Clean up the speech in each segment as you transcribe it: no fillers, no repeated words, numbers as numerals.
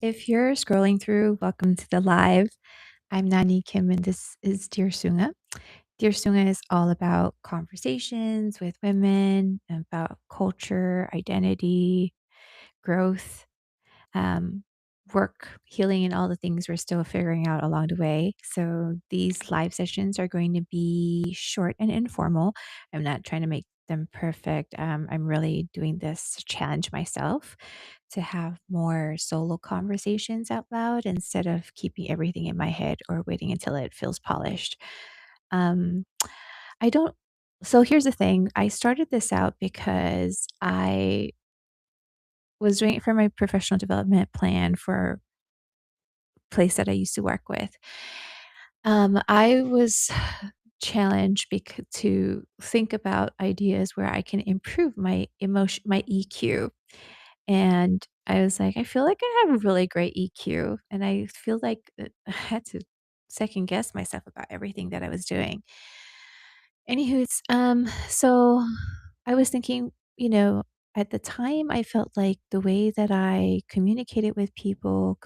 If you're scrolling through, welcome to the live. I'm Nani Kim, and this is Dear Sunga. Dear Sunga is all about conversations with women, about culture, identity, growth, um, work, healing, and all the things we're still figuring out along the way. So these live sessions are going to be short and informal. I'm not trying to make them perfect. I'm really doing this to challenge myself to have more solo conversations out loud instead of keeping everything in my head or waiting until it feels polished. Um, I don't. So here's the thing. I started this out because I was doing it for my professional development plan for place that I used to work with. I was challenged to think about ideas where I can improve my EQ. And I was like, I feel like I have a really great EQ, and I feel like I had to second guess myself about everything that I was doing. Anywho's, so I was thinking, at the time I felt like the way that I communicated with people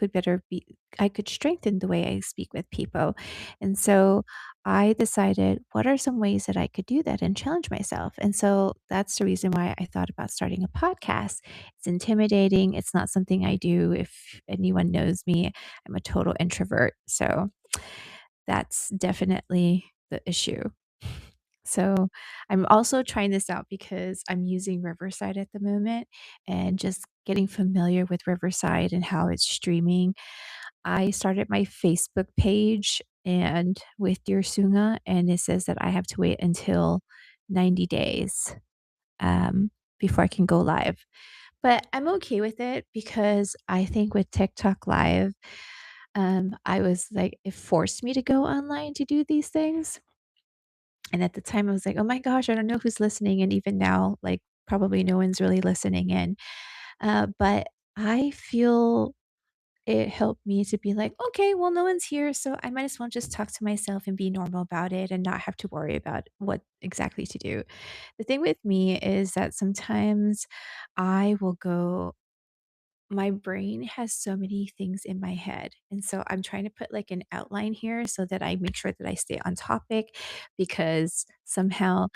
I could strengthen the way I speak with people. And so I decided, what are some ways that I could do that and challenge myself? And so that's the reason why I thought about starting a podcast. It's intimidating. It's not something I do. If anyone knows me, I'm a total introvert. So that's definitely the issue. So I'm also trying this out because I'm using Riverside at the moment and just getting familiar with Riverside and how it's streaming. I started my Facebook page and with Dear Sunga, and it says that I have to wait until 90 days um, before I can go live. But I'm okay with it because I think with TikTok Live, I was like, it forced me to go online to do these things. And at the time, I was like, "Oh my gosh, I don't know who's listening." And even now, like, probably no one's really listening in. But I feel it helped me to be like, "Okay, well, no one's here, so I might as well just talk to myself and be normal about it and not have to worry about what exactly to do." The thing with me is that sometimes I will go my brain has so many things in my head. And so I'm trying to put like an outline here so that I make sure that I stay on topic because somehow,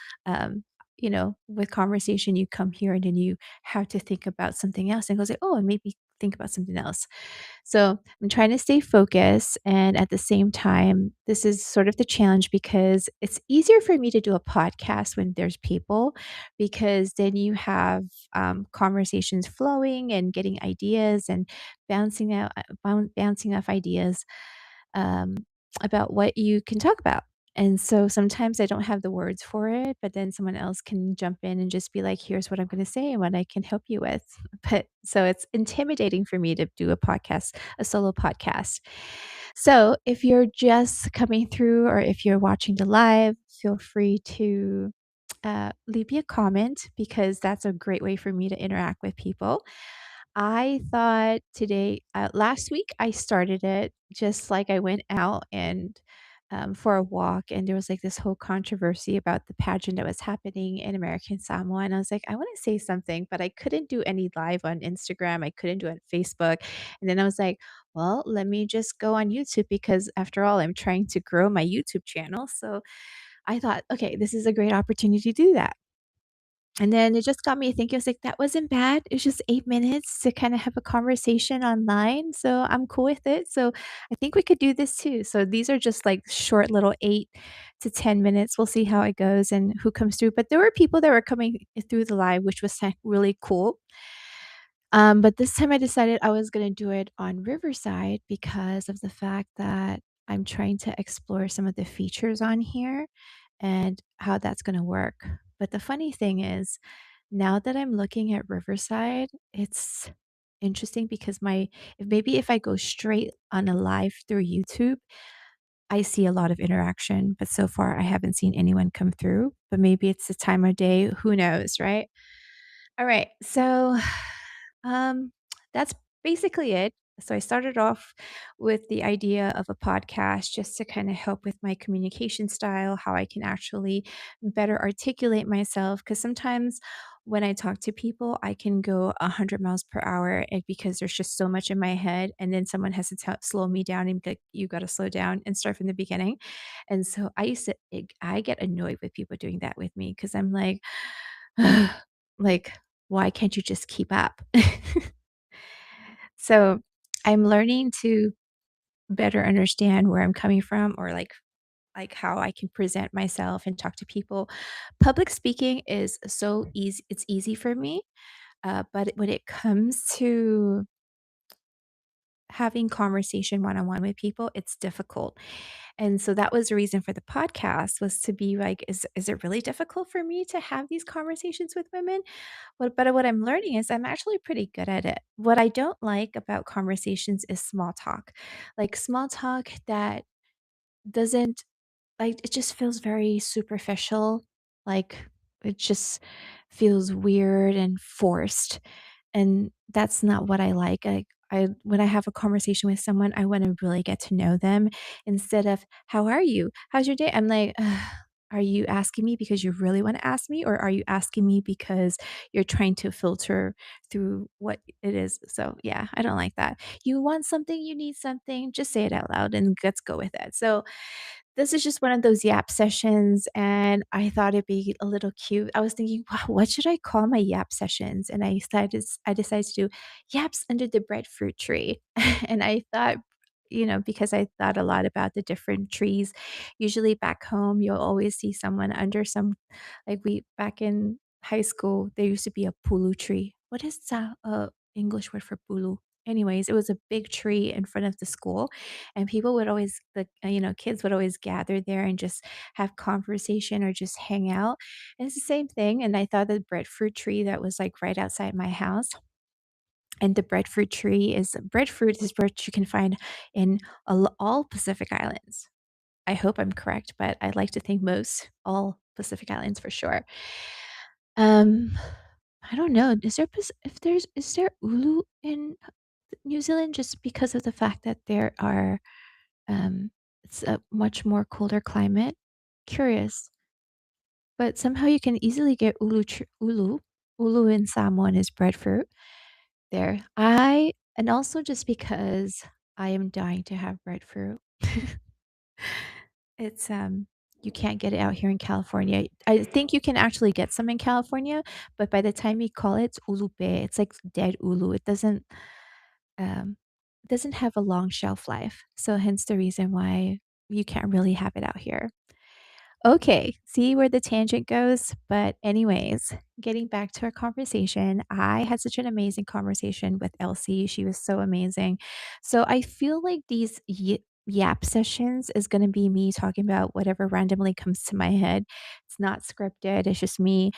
with conversation, you come here and then you have to think about something else and goes like, oh, and maybe think about something else. So I'm trying to stay focused. And at the same time, this is sort of the challenge because it's easier for me to do a podcast when there's people, because then you have conversations flowing and getting ideas and bouncing off ideas um, about what you can talk about. And so sometimes I don't have the words for it, but then someone else can jump in and just be like, here's what I'm going to say and what I can help you with. But so it's intimidating for me to do a solo podcast. So if you're just coming through or if you're watching the live, feel free to leave me a comment because that's a great way for me to interact with people. Last week, I started it just like I went out and for a walk, and there was like this whole controversy about the pageant that was happening in American Samoa. And I was like, I want to say something, but I couldn't do any live on Instagram. I couldn't do it on Facebook. And then I was like, well, let me just go on YouTube because after all, I'm trying to grow my YouTube channel. So I thought, okay, this is a great opportunity to do that. And then it just got me thinking, I was like, "That wasn't bad. It was just 8 minutes to kinda have a conversation online, so I'm cool with it, so I think we could do this too." So these are just, like, short little 8 to 10 minutes. We'll see how it goes and who comes through, but there were people that were coming through the live, which was really cool. But this time I decided I was gonna do it on Riverside because of the fact that I'm trying to explore some of the features on here and how that's gonna work. But the funny thing is, now that I'm looking at Riverside, it's interesting because maybe if I go straight on a live through YouTube, I see a lot of interaction, but so far I haven't seen anyone come through, but maybe it's the time of day, who knows, right? All right. So, um, that's basically it. So I started off with the idea of a podcast just to kind of help with my communication style, how I can actually better articulate myself. Because sometimes when I talk to people, I can go 100 miles per hour because there's just so much in my head. And then someone has to slow me down and be like, you got to slow down and start from the beginning. And so I get annoyed with people doing that with me because I'm like, why can't you just keep up? So I'm learning to better understand where I'm coming from or like how I can present myself and talk to people. Public speaking is so easy. It's easy for me. But when it comes to having conversation one-on-one with people, it's difficult. And so that was the reason for the podcast was to be like, is it really difficult for me to have these conversations with women? But what I'm learning is I'm actually pretty good at it. What I don't like about conversations is small talk. Like small talk that doesn't like it just feels very superficial. Like it just feels weird and forced. And that's not what I like. I when I have a conversation with someone, I wanna really get to know them instead of, "How are you? How's your day?" I'm like, "Ugh, are you asking me because you really wanna ask me, or are you asking me because you're trying to filter through what it is?" So, yeah, I don't like that. You want something, you need something, just say it out loud and let's go with it. So this is just one of those Yap sessions, and I thought it'd be a little cute. I was thinking, "Wow, what should I call my Yap sessions?" And I decided to do Yaps under the breadfruit tree. And I thought, because I thought a lot about the different trees. Usually back home, you'll always see someone under some like we back in high school, there used to be a pulu tree. What is the English word for pulu? Anyways, it was a big tree in front of the school, and people would always kids would always gather there and just have conversation or just hang out, and it's the same thing, and I thought the breadfruit tree that was, like, right outside my house, and the breadfruit is what you can find in all Pacific Islands. I hope I'm correct, but I'd like to think all Pacific Islands for sure. Um, I don't know, is there Pac if there's is there ulu in New Zealand just because of the fact that there are it's a much more colder climate. Curious, but somehow you can easily get ulu in Samoan is breadfruit there. I and also just because I am dying to have breadfruit. It's, you can't get it out here in California. I think you can actually get some in California, but by the time you call it, it's ulupe. It's like dead ulu. Um, it doesn't have a long shelf life. So hence the reason why you can't really have it out here. Okay, see where the tangent goes? But anyways, getting back to our conversation, I had such an amazing conversation with Elsie. She was so amazing. So I feel like these Yap sessions is going to be me talking about whatever randomly comes to my head. It's not scripted. It's just me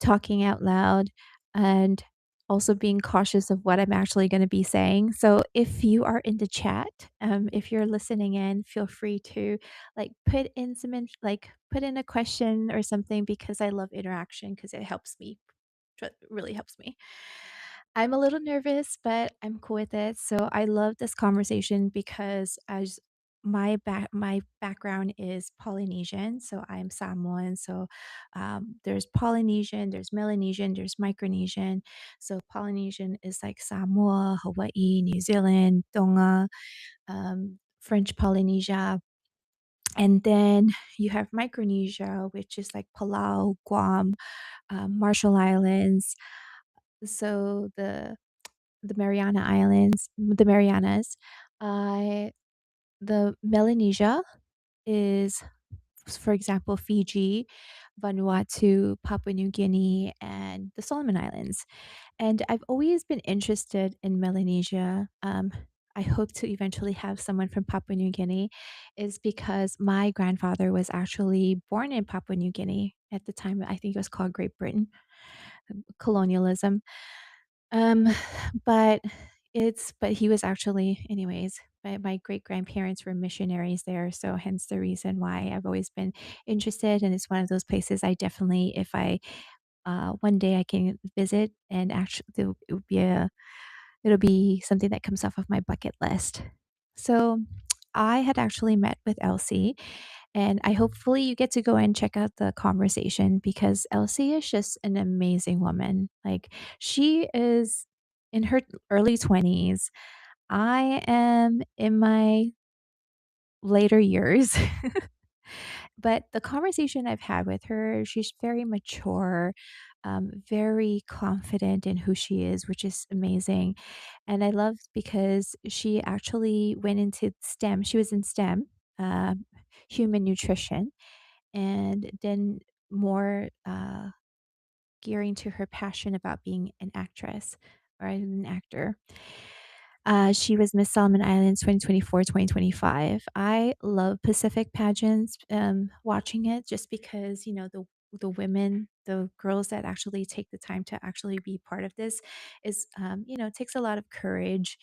talking out loud and also being cautious of what I'm actually going to be saying. So if you are in the chat, if you're listening in, feel free to put in a question or something because I love interaction because it helps me. It really helps me. I'm a little nervous, but I'm cool with it. So I love this conversation because as my background is Polynesian, so I'm Samoan. So there's Polynesian, there's Melanesian, there's Micronesian. So Polynesian is like Samoa, Hawaii, New Zealand, Tonga, French Polynesia, and then you have Micronesia, which is like Palau, Guam, Marshall Islands. So the the Marianas. Uh, the Melanesia is, for example, Fiji, Vanuatu, Papua New Guinea, and the Solomon Islands. And I've always been interested in Melanesia. I hope to eventually have someone from Papua New Guinea, is because my grandfather was actually born in Papua New Guinea at the time. I think it was called Great Britain, colonialism. Um, but but he was actually anyways, my great-grandparents were missionaries there, so hence the reason why I've always been interested, and it's one of those places I definitely if I one day I can visit and actually it would be it'll be something that comes off of my bucket list. So I had actually met with Elsie, and I hopefully you get to go and check out the conversation because Elsie is just an amazing woman. Like she is in her early 20s. I am in my later years. But the conversation I've had with her, she's very mature, very confident in who she is, which is amazing. And I love because she actually went into STEM. She was in STEM, human nutrition, and then more gearing to her passion about being an actress or an actor. She was Miss Solomon Islands 2024, 2025. I love Pacific pageants, watching it just because, the women, the girls that actually take the time to actually be part of this is, it takes a lot of courage.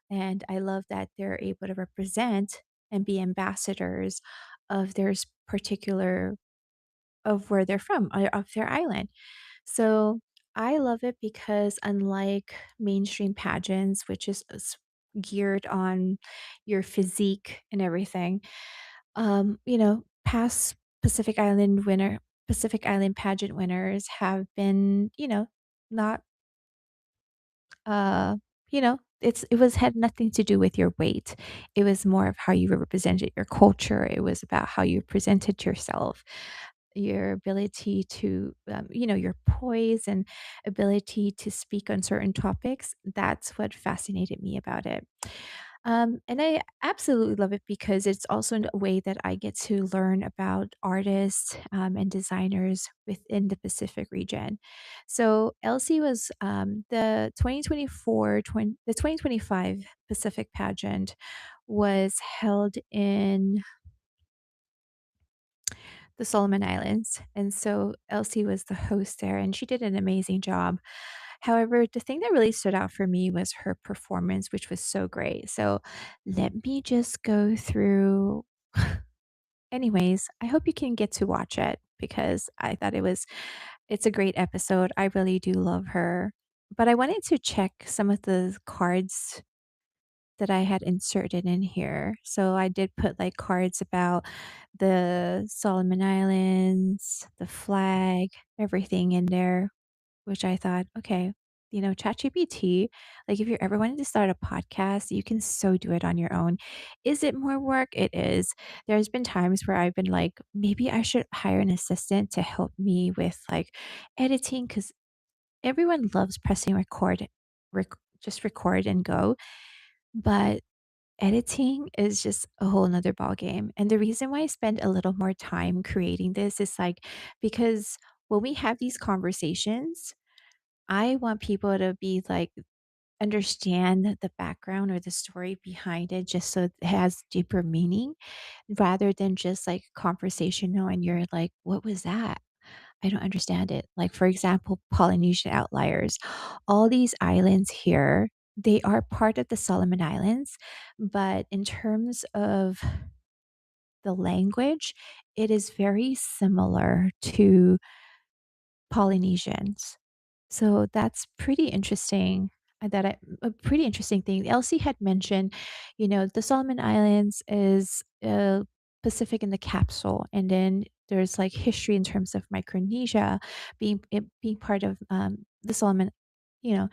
And I love that they're able to represent and be ambassadors of particular of where they're from, of their island. So I love it because unlike mainstream pageants, which is geared on your physique and everything, past Pacific Island pageant winners have been, not uh, it was had nothing to do with your weight. It was more of how you represented your culture. It was about how you presented yourself, your ability to, your poise and ability to speak on certain topics. That's what fascinated me about it. And I absolutely love it because it's also a way that I get to learn about artists and designers within the Pacific region. So Elsie was the 2025 Pacific pageant was held in the Solomon Islands. And so Elsie was the host there, and she did an amazing job. However, the thing that really stood out for me was her performance, which was so great. So let me just go through. Anyways, I hope you can get to watch it because it's a great episode. I really do love her. But I wanted to check some of the cards that I had inserted in here. So I did put like cards about the Solomon Islands, the flag, everything in there, which I thought, okay, ChatGPT, like if you're ever wanting to start a podcast, you can so do it on your own. Is it more work? It is. There's been times where I've been like, maybe I should hire an assistant to help me with like editing because everyone loves pressing record, just record and go. But editing is just a whole nother ball game. And the reason why I spend a little more time creating this is like because when we have these conversations, I want people to be like understand the background or the story behind it just so it has deeper meaning rather than just like conversational and you're like, what was that? I don't understand it. Like, for example, Polynesian outliers. All these islands here, they are part of the Solomon Islands, but in terms of the language, it is very similar to Polynesians. So that's pretty interesting. A pretty interesting thing. Elsie had mentioned, the Solomon Islands is Pacific in the capsule, and then there's like history in terms of Micronesia being part of the Solomon, you know,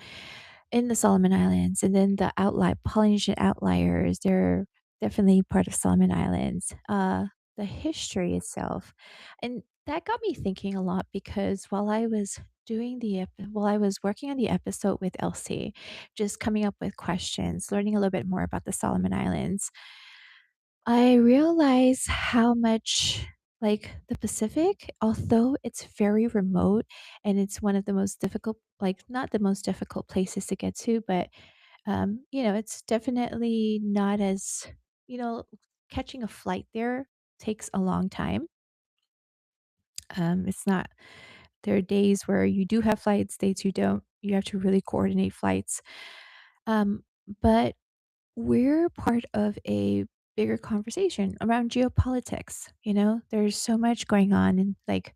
in the Solomon Islands, and then the outlier Polynesian outliers. They're definitely part of Solomon Islands. The history itself, and that got me thinking a lot because while I was working on the episode with Elsie, just coming up with questions, learning a little bit more about the Solomon Islands, I realize how much like the Pacific, although it's very remote and it's one of the most difficult, like not the most difficult places to get to, but it's definitely not as, you know, catching a flight there takes a long time. It's not There are days where you do have flights, days you don't. You have to really coordinate flights. Um, but we're part of a bigger conversation around geopolitics. There's so much going on, and like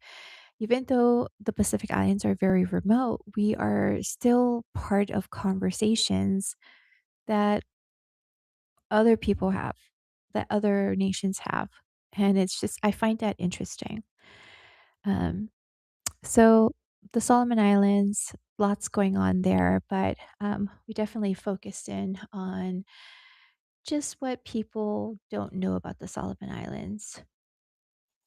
Even though the Pacific Islands are very remote, we are still part of conversations that other people have, that other nations have. And it's just, I find that interesting. Um, so the Solomon Islands, lots going on there, but we definitely focused in on just what people don't know about the Solomon Islands.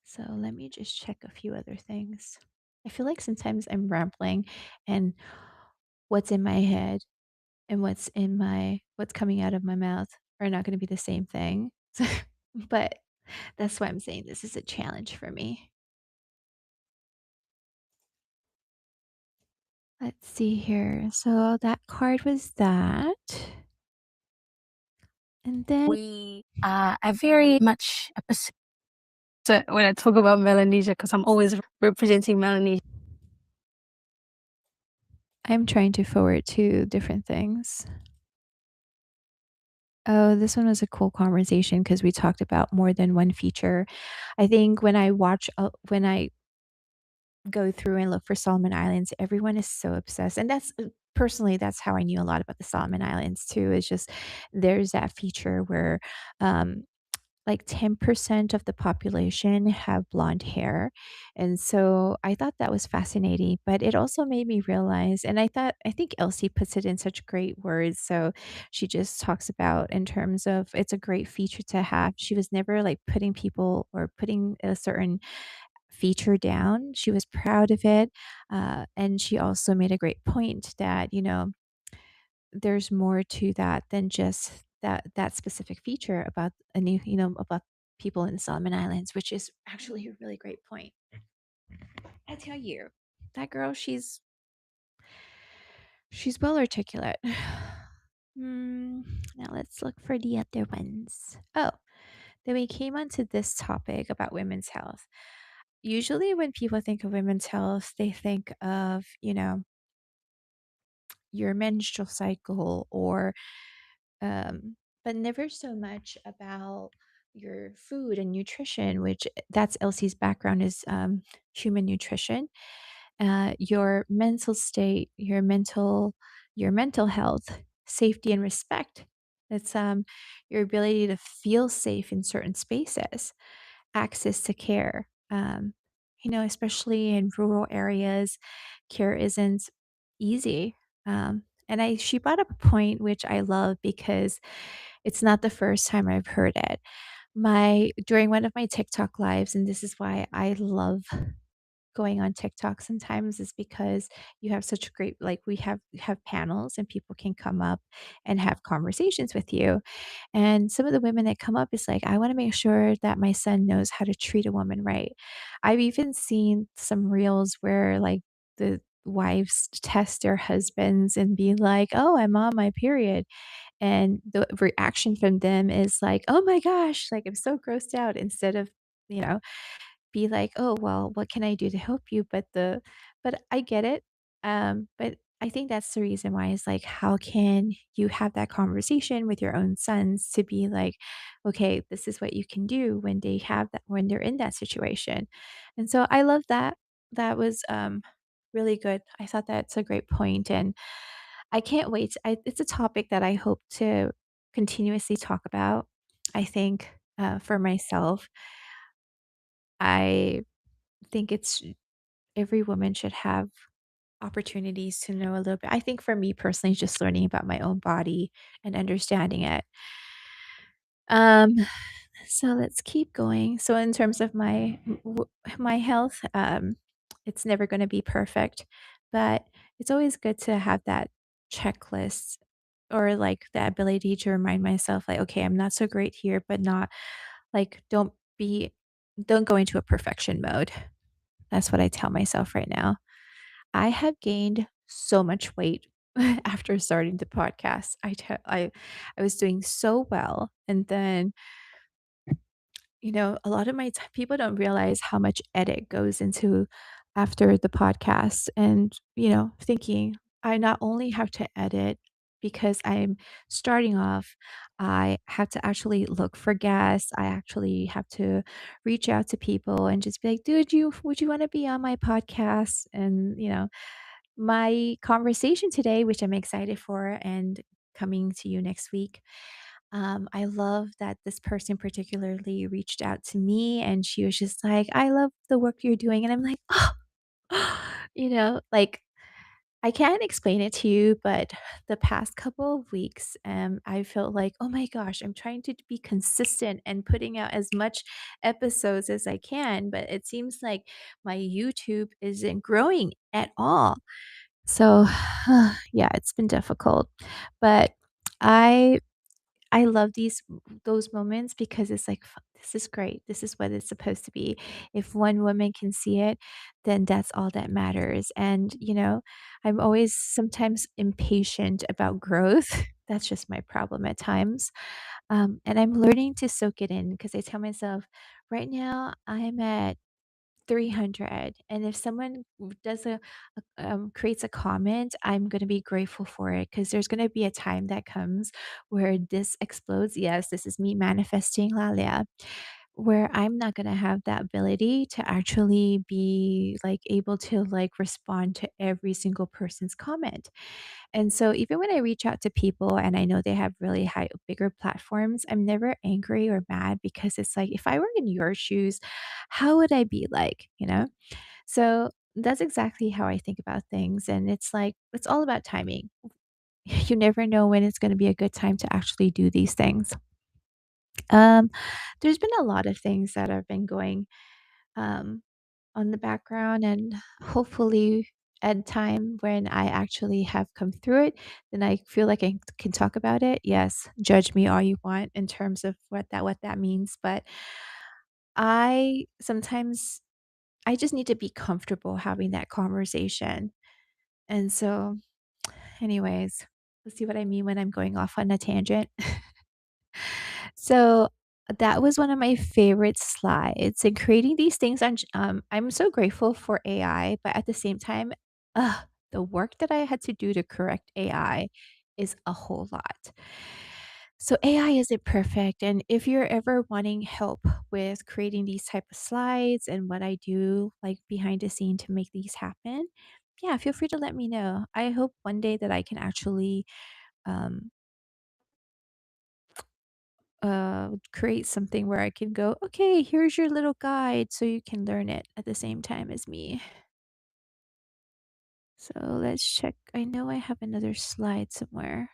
So let me just check a few other things. I feel like sometimes I'm rambling and what's in my head and what's coming out of my mouth are not going to be the same thing. But that's why I'm saying this is a challenge for me. Let's see here. So that card was that. And then We are very much a so when I talk about Melanesia, because I'm always representing Melanesia. I'm trying to forward to different things. Oh, this one was a cool conversation because we talked about more than one feature. I think when I go through and look for Solomon Islands, everyone is so obsessed. And that's personally, that's how I knew a lot about the Solomon Islands too. Is just there's that feature where um, like 10% of the population have blonde hair. And so I thought that was fascinating, but it also made me realize, and I think Elsie puts it in such great words. So she just talks about in terms of it's a great feature to have. She was never like putting people or putting a certain feature down. She was proud of it. And she also made a great point that, there's more to that than just that specific feature about a new, about people in the Solomon Islands, which is actually a really great point. I tell you, that girl, she's well articulate. Now let's look for the other ones. Oh, then we came onto this topic about women's health. Usually, when people think of women's health, they think of, your menstrual cycle or but never so much about your food and nutrition, which that's Elsie's background is human nutrition, your mental state, your mental health, safety and respect. It's your ability to feel safe in certain spaces, access to care. Especially in rural areas, care isn't easy. And she brought up a point which I love because it's not the first time I've heard it. During one of my TikTok lives, and this is why I love going on TikTok sometimes is because you have such great like we have panels and people can come up and have conversations with you. And some of the women that come up is like, I want to make sure that my son knows how to treat a woman right. I've even seen some reels where like the wives test their husbands and be like, "Oh, I'm on my period." And the reaction from them is like, "Oh my gosh, like I'm so grossed out," instead of, you know, be like, "Oh, well, what can I do to help you?" But I get it. But I think that's the reason why it's like, how can you have that conversation with your own sons to be like, okay, this is what you can do when when they're in that situation. And so I love that. That was really good. I thought that's a great point, and I can't wait. It's a topic that I hope to continuously talk about. I think for myself, I think it's every woman should have opportunities to know a little bit. I think for me personally, just learning about my own body and understanding it. Um, so let's keep going. So in terms of my health, it's never going to be perfect, but it's always good to have that checklist or like the ability to remind myself, like, okay, I'm not so great here, but not like don't go into a perfection mode. That's what I tell myself right now. I have gained so much weight after starting the podcast. I was doing so well, and then, a lot of people don't realize how much edit goes into after the podcast and, thinking I not only have to edit because I'm starting off, I have to actually look for guests. I actually have to reach out to people and just be like, "Dude, you would you want to be on my podcast?" And, my conversation today, which I'm excited for and coming to you next week. I love that this person particularly reached out to me and she was just like, "I love the work you're doing." And I'm like, "Oh, like I can't explain it to you, but the past couple of weeks, I felt like, oh my gosh, I'm trying to be consistent and putting out as much episodes as I can, but it seems like my YouTube isn't growing at all. So, yeah, it's been difficult, but I I love those moments because it's like, this is great. This is what it's supposed to be. If one woman can see it, then that's all that matters. And, I'm always sometimes impatient about growth. That's just my problem at times. And I'm learning to soak it in because I tell myself, right now I'm at 300, and if someone does creates a comment, I'm gonna be grateful for it because there's gonna be a time that comes where this explodes. Yes, this is me manifesting Lalia, where I'm not gonna have that ability to actually be, like, able to, like, respond to every single person's comment. And so even when I reach out to people and I know they have really bigger platforms, I'm never angry or mad because it's like, if I were in your shoes, how would I be like, So that's exactly how I think about things. And it's like, it's all about timing. You never know when it's going to be a good time to actually do these things. Um, there's been a lot of things that have been going um, on the background, and hopefully at time when I actually have come through it, then I feel like I can talk about it. Yes, judge me all you want in terms of what that means, but I sometimes I just need to be comfortable having that conversation. And so, anyways, let's see what I mean when I'm going off on a tangent. So that was one of my favorite slides, and creating these things I'm so grateful for AI, but at the same time, the work that I had to do to correct AI is a whole lot. So AI isn't perfect, and if you're ever wanting help with creating these type of slides and what I do like behind the scene to make these happen, yeah, feel free to let me know. I hope one day that I can actually um create something where I can go, "Okay, here's your little guide so you can learn it at the same time as me." So let's check. I know I have another slide somewhere,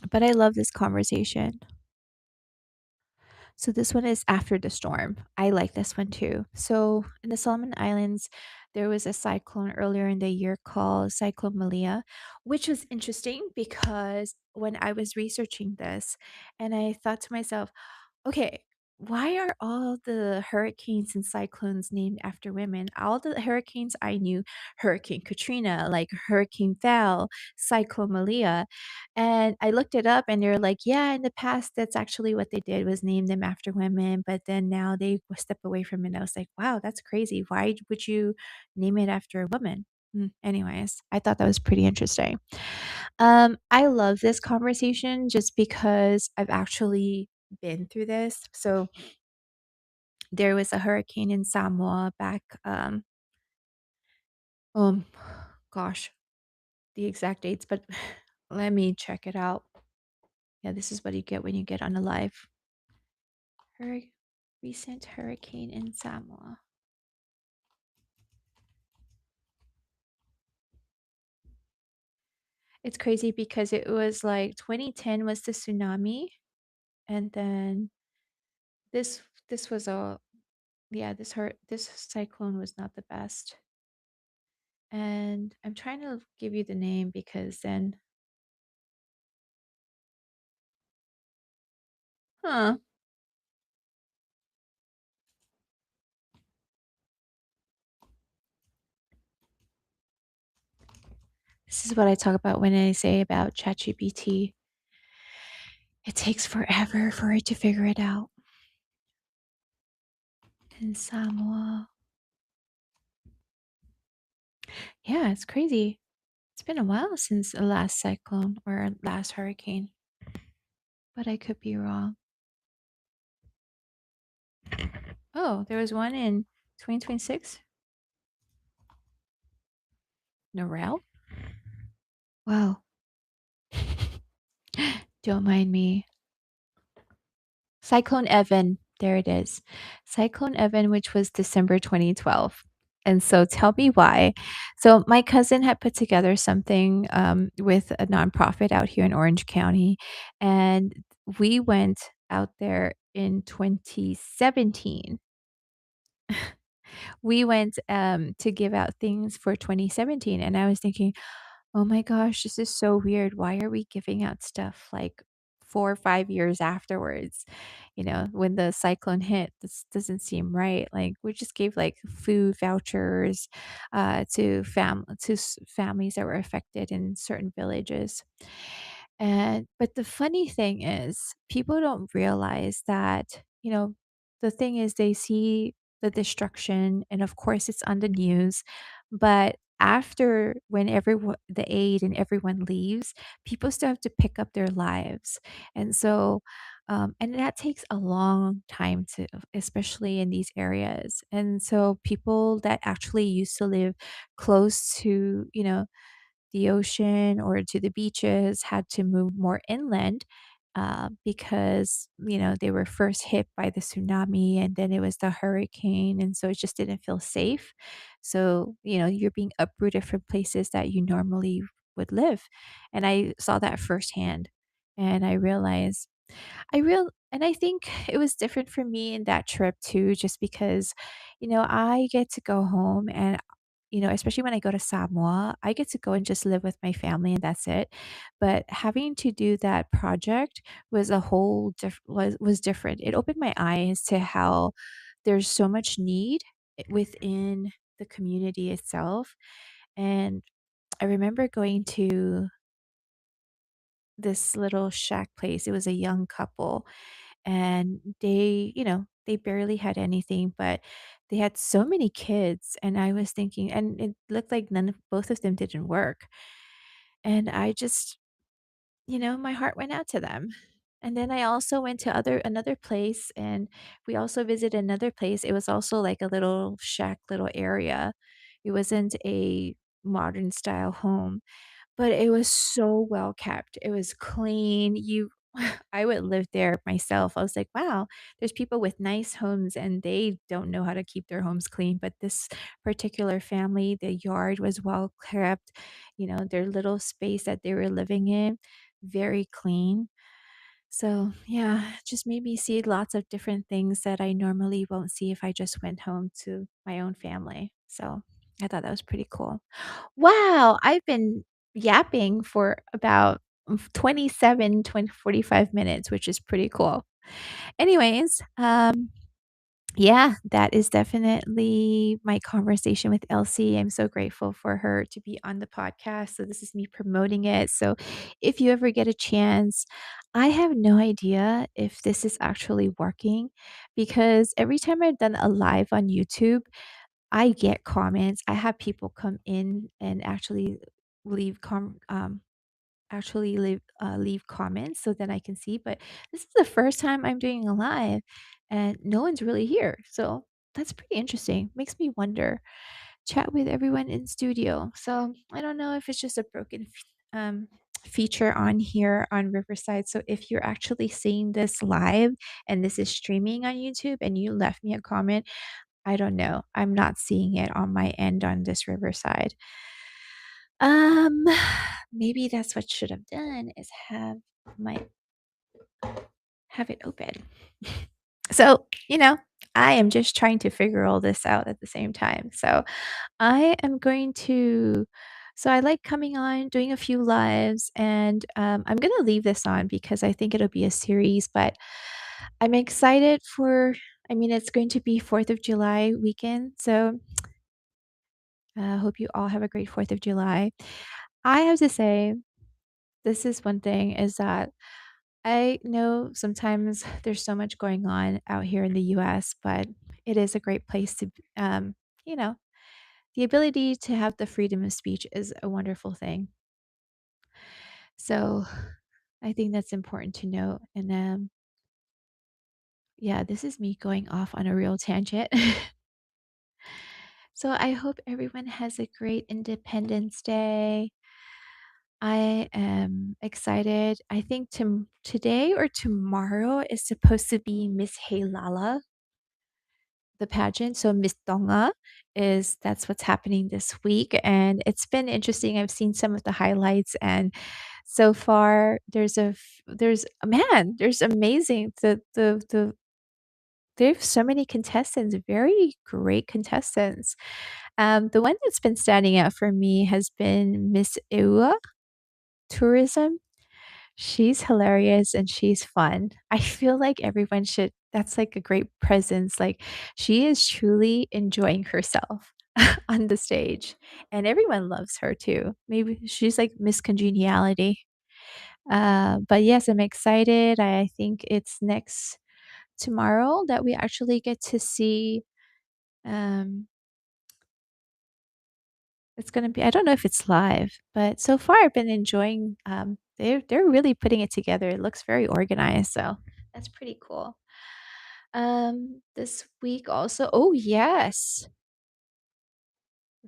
but I love this conversation. So this one is after the storm. I like this one too. So in the Solomon Islands, there was a cyclone earlier in the year called Cyclone Malia, which was interesting because when I was researching this and I thought to myself, okay, why are all the hurricanes and cyclones named after women? All the hurricanes I knew, Hurricane Katrina, like Hurricane Val, Cyclone Malia, and I looked it up and they're like, yeah, in the past, that's actually what they did was name them after women, but then now they step away from it. And I was like, wow, that's crazy. Why would you name it after a woman? Anyways, I thought that was pretty interesting. I love this conversation just because I've actually been through this. So there was a hurricane in Samoa back, um, gosh, the exact dates, but let me check it out. Yeah, this is what you get when you get on a live. Hur- Recent hurricane in Samoa. It's crazy because it was like 2010 was the tsunami, and then this was a yeah, this cyclone was not the best. And I'm trying to give you the name because then huh, this is what I talk about when I say about ChatGPT. It takes forever for it to figure it out. In Samoa. Yeah, it's crazy. It's been a while since the last cyclone or last hurricane, but I could be wrong. Oh, there was one in 2026? Narelle? Wow. Don't mind me. Cyclone Evan. There it is. Cyclone Evan, which was December 2012. And so tell me why. So my cousin had put together something with a nonprofit out here in Orange County, and we went out there in 2017. We went to give out things for 2017, and I was thinking, oh my gosh, this is so weird. Why are we giving out stuff like 4 or 5 years afterwards? You know, when the cyclone hit, this doesn't seem right. Like we just gave like food vouchers to families that were affected in certain villages. And but the funny thing is, people don't realize that, the thing is they see the destruction and of course it's on the news, but after when everyone the aid and everyone leaves, people still have to pick up their lives. And so and that takes a long time to, especially in these areas. And so people that actually used to live close to, the ocean or to the beaches had to move more inland because they were first hit by the tsunami and then it was the hurricane, and so it just didn't feel safe. So you're being uprooted from places that you normally would live, and I saw that firsthand. And I think it was different for me in that trip too, just because, I get to go home and, especially when I go to Samoa, I get to go and just live with my family and that's it. But having to do that project was a whole was different. It opened my eyes to how there's so much need within the community itself. And I remember going to this little shack place. It was a young couple and they barely had anything, but they had so many kids. And I was thinking, and it looked like both of them didn't work. And I just, my heart went out to them. And then I also went to another place, and we also visited another place. It was also like a little shack, little area. It wasn't a modern style home, but it was so well kept. It was clean. I would live there myself. I was like, "Wow, there's people with nice homes and they don't know how to keep their homes clean." But this particular family, the yard was well kept, their little space that they were living in, very clean. So, yeah, it just made me see lots of different things that I normally won't see if I just went home to my own family. So, I thought that was pretty cool. Wow, I've been yapping for about 45 minutes, which is pretty cool. Anyways, yeah, that is definitely my conversation with Elsie. I'm so grateful for her to be on the podcast. So, this is me promoting it. So, if you ever get a chance, I have no idea if this is actually working because every time I've done a live on YouTube, I get comments. I have people come in and leave leave comments so that I can see. But this is the first time I'm doing a live and no one's really here. So that's pretty interesting. Makes me wonder. Chat with everyone in studio. So I don't know if it's just a broken feature on here on Riverside. So if you're actually seeing this live and this is streaming on YouTube and you left me a comment, I don't know. I'm not seeing it on my end on this Riverside. Um, maybe that's what should have done is my have it open. So, I am just trying to figure all this out at the same time. So, I am going to I like coming on, doing a few lives, and I'm going to leave this on because I think it'll be a series, but I'm excited I mean, it's going to be 4th of July weekend. So, I hope you all have a great 4th of July. I have to say, this is one thing is that I know sometimes there's so much going on out here in the US, but it is a great place to, you know, the ability to have the freedom of speech is a wonderful thing. So I think that's important to note. And yeah, this is me going off on a real tangent. So I hope everyone has a great Independence Day. I am excited. I think today or tomorrow is supposed to be Miss Lala, the pageant. So Miss Tonga is that's what's happening this week, and it's been interesting. I've seen some of the highlights, and so far there's a man, there's amazing they have so many contestants, very great contestants. The one that's been standing out for me has been Miss Ewa Tourism. She's hilarious and she's fun. I feel like everyone should that's like a great presence. Like she is truly enjoying herself on the stage and everyone loves her too. Maybe she's like Miss Congeniality. But yes, I'm excited. I think it's next tomorrow that we actually get to see um it's gonna be I don't know if it's live, but so far I've been enjoying, they're really putting it together. It looks very organized, so that's pretty cool. This week also oh, yes,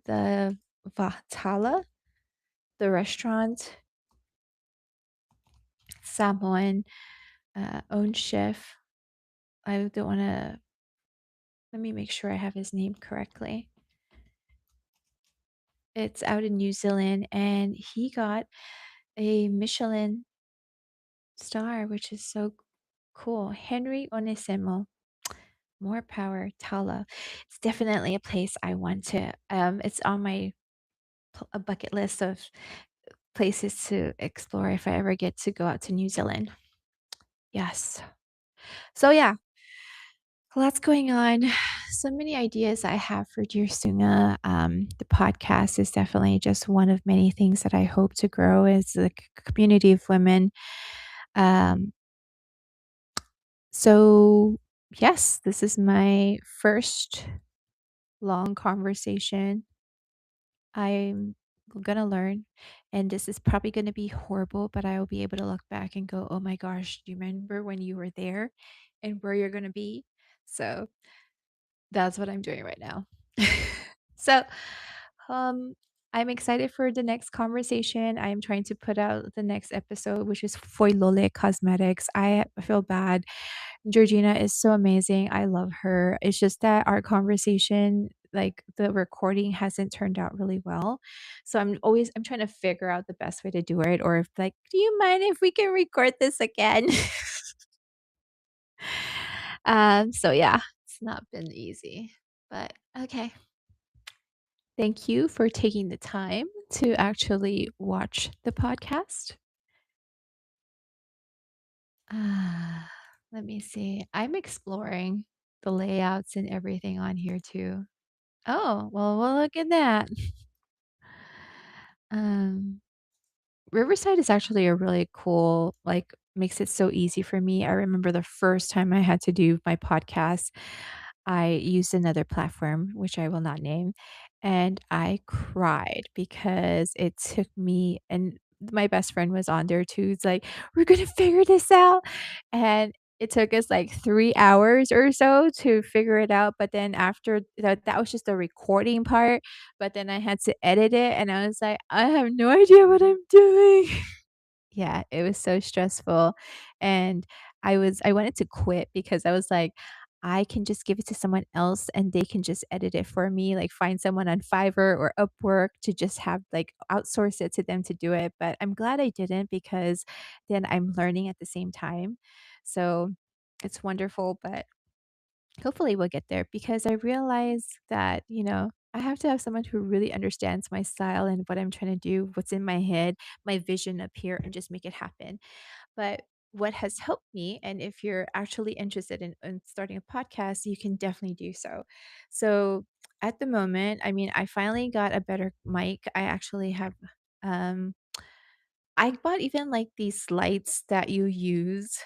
the Vatala, the restaurant, Samoan, owned chef. I don't wanna let me make sure I have his name correctly. It's out in New Zealand, and he got a Michelin star, which is so cool. Henry Onesimo, more power, Tala. It's definitely a place I want to. It's on my a bucket list of places to explore if I ever get to go out to New Zealand. Yes. So yeah, lots going on. So many ideas I have for Dear Sunga. The podcast is definitely just one of many things that I hope to grow as a community of women. Um, So, yes, this is my first long conversation. I'm gonna learn, and this is probably gonna be horrible, but I will be able to look back and go, "Oh my gosh, do you remember when you were there and where you're gonna be?" So, that's what I'm doing right now. So, um, I'm excited for the next conversation. I am trying to put out the next episode, which is Foilole Cosmetics. I feel bad. Georgina is so amazing. I love her. It's just that our conversation, like the recording hasn't turned out really well. So I'm trying to figure out the best way to do it or if like, do you mind if we can record this again? So yeah, it's not been easy. But okay. Thank you for taking the time to actually watch the podcast. Ah, let me see. I'm exploring the layouts and everything on here too. Oh, well, look at that. Um, Riverside is actually a really cool, like, makes it so easy for me. I remember the first time I had to do my podcast, I used another platform, which I will not name, and I cried because it took me and my best friend was on there too. It's like, "We're gonna figure this out." And it took us like 3 hours or so to figure it out, but then after that was just the recording part, but then I had to edit it, and I was like, "I have no idea what I'm doing." Yeah, it was so stressful, and I wanted to quit because I was like, "I can just give it to someone else, and they can just edit it for me, like, find someone on Fiverr or Upwork to just have like, outsource it to them to do it," but I'm glad I didn't because then I'm learning at the same time. So, it's wonderful, but hopefully we'll get there because I realize that, I have to have someone who really understands my style and what I'm trying to do, what's in my head, my vision up here, and just make it happen. But what has helped me, and if you're actually interested in starting a podcast, you can definitely do so. So at the moment, I mean, I finally got a better mic. I actually have, um, I bought even like these lights that you use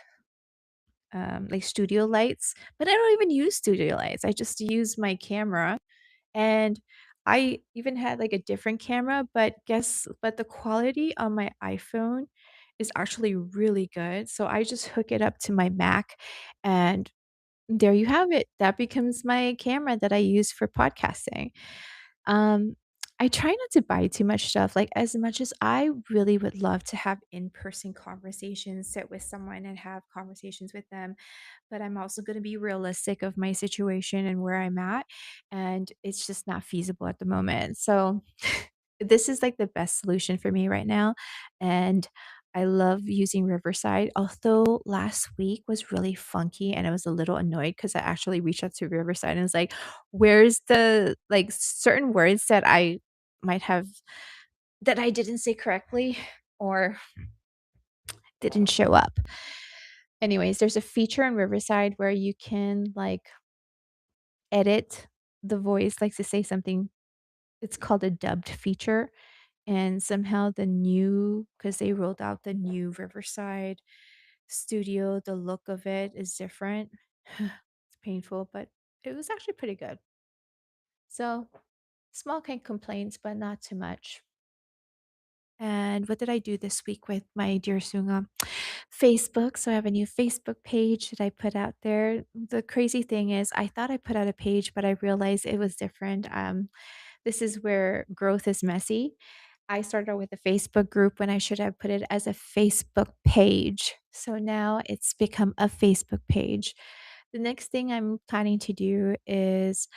like studio lights, but I don't even use studio lights. I just use my camera and I even had, like, a different camera, but the quality on my iPhone is actually really good, so I just hook it up to my Mac, and there you have it. That becomes my camera that I use for podcasting. Um, I try not to buy too much stuff, like, as much as I really would love to have in-person conversations, sit with someone and have conversations with them, but I'm also gonna be realistic of my situation and where I'm at, and it's just not feasible at the moment. So, this is, like, the best solution for me right now, and I love using Riverside, although last week was really funky and I was a little annoyed because I actually reached out to Riverside and was like, "Where's the" like, certain words that I might have that I didn't say correctly or didn't show up. Anyways, there's a feature in Riverside where you can, like, edit the voice, like, to say something. It's called a dubbed feature, and somehow because they rolled out the new Riverside studio, the look of it is different. It's painful, but it was actually pretty good. So, small kind complaints, but not too much. And what did I do this week with my dear Sunga? Facebook. So I have a new Facebook page that I put out there. The crazy thing is, I thought I put out a page, but I realized it was different. This is where growth is messy. I started out with a Facebook group when I should have put it as a Facebook page. So now it's become a Facebook page. The next thing I'm planning to do is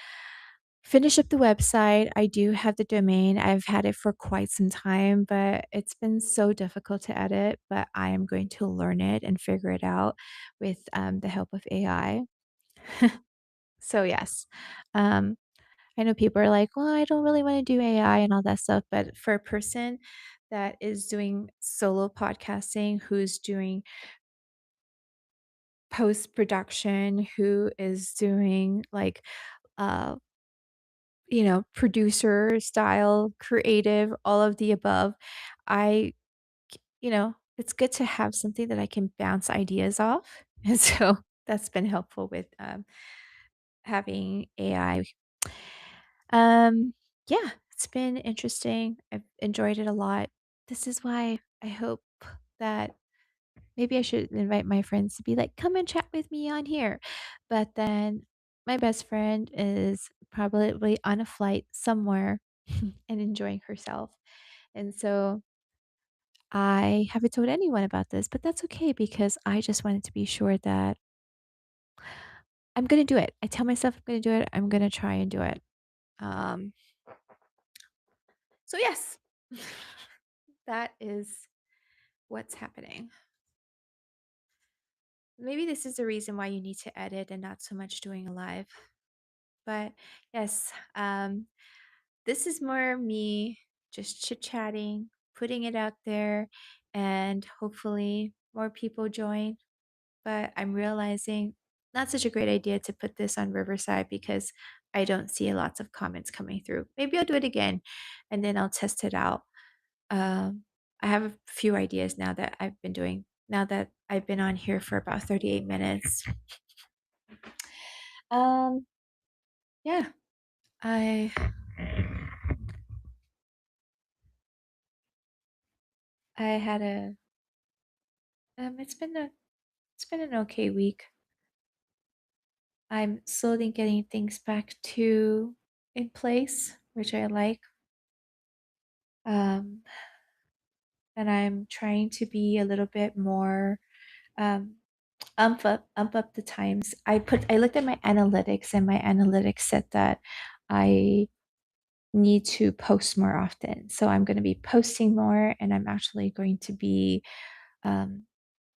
finish up the website. I do have the domain. I've had it for quite some time, but it's been so difficult to edit. But I am going to learn it and figure it out with the help of AI. So, yes. Um, I know people are like, well, I don't really want to do AI and all that stuff. But for a person that is doing solo podcasting, who's doing post production, who is doing like, uh, producer style, creative, all of the above, I, it's good to have something that I can bounce ideas off. And so that's been helpful with having AI. Yeah, it's been interesting. I've enjoyed it a lot. This is why I hope that maybe I should invite my friends to be like, come and chat with me on here. But then my best friend is probably on a flight somewhere and enjoying herself. And so I haven't told anyone about this, but that's okay because I just wanted to be sure that I'm going to do it. I tell myself I'm going to do it. I'm going to try and do it. Um, so, yes, that is what's happening. Maybe this is the reason why you need to edit and not so much doing a live. But yes, this is more me just chit chatting, putting it out there, and hopefully more people join. But I'm realizing not such a great idea to put this on Riverside because I don't see lots of comments coming through. Maybe I'll do it again and then I'll test it out. Um, I have a few ideas now that I've been doing now that I've been on here for about 38 minutes. Um, yeah, I I had a it's been an okay week. I'm slowly getting things back to in place, which I like. Um, and I'm trying to be a little bit more um ump up the times. I looked at my analytics and my analytics said that I need to post more often. So I'm going to be posting more and I'm actually going to be um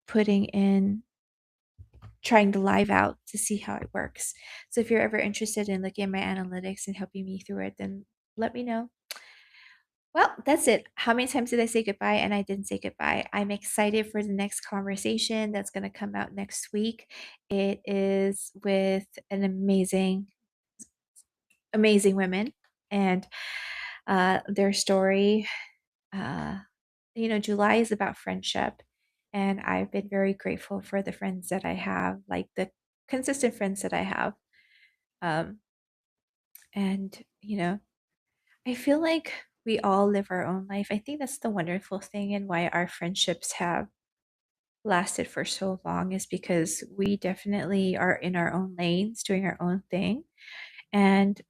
putting in trying to live out to see how it works. So if you're ever interested in looking at my analytics and helping me through it, then let me know. Well, that's it. How many times did I say goodbye and I didn't say goodbye? I'm excited for the next conversation that's going to come out next week. It is with an amazing women and their story. Uh, July is about friendship, and I've been very grateful for the friends that I have, like the consistent friends that I have. Um, and I feel like we all live our own life. I think that's the wonderful thing and why our friendships have lasted for so long is because we definitely are in our own lanes, doing our own thing. And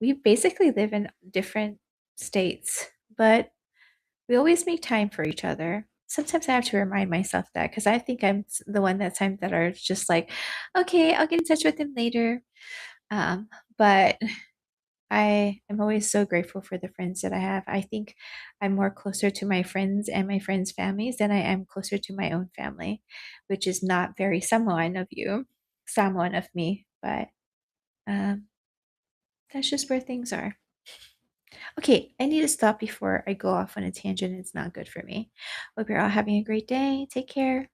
we basically live in different states, but we always make time for each other. Sometimes I have to remind myself that because I think I'm the one that time that are just like, okay, I'll get in touch with him later. But I am always so grateful for the friends that I have. I think I'm more closer to my friends and my friends' families than I am closer to my own family, which is not very Samoan of you, Samoan of me, but um, that's just where things are. Okay, I need to stop before I go off on a tangent. It's not good for me. Hope you're all having a great day. Take care.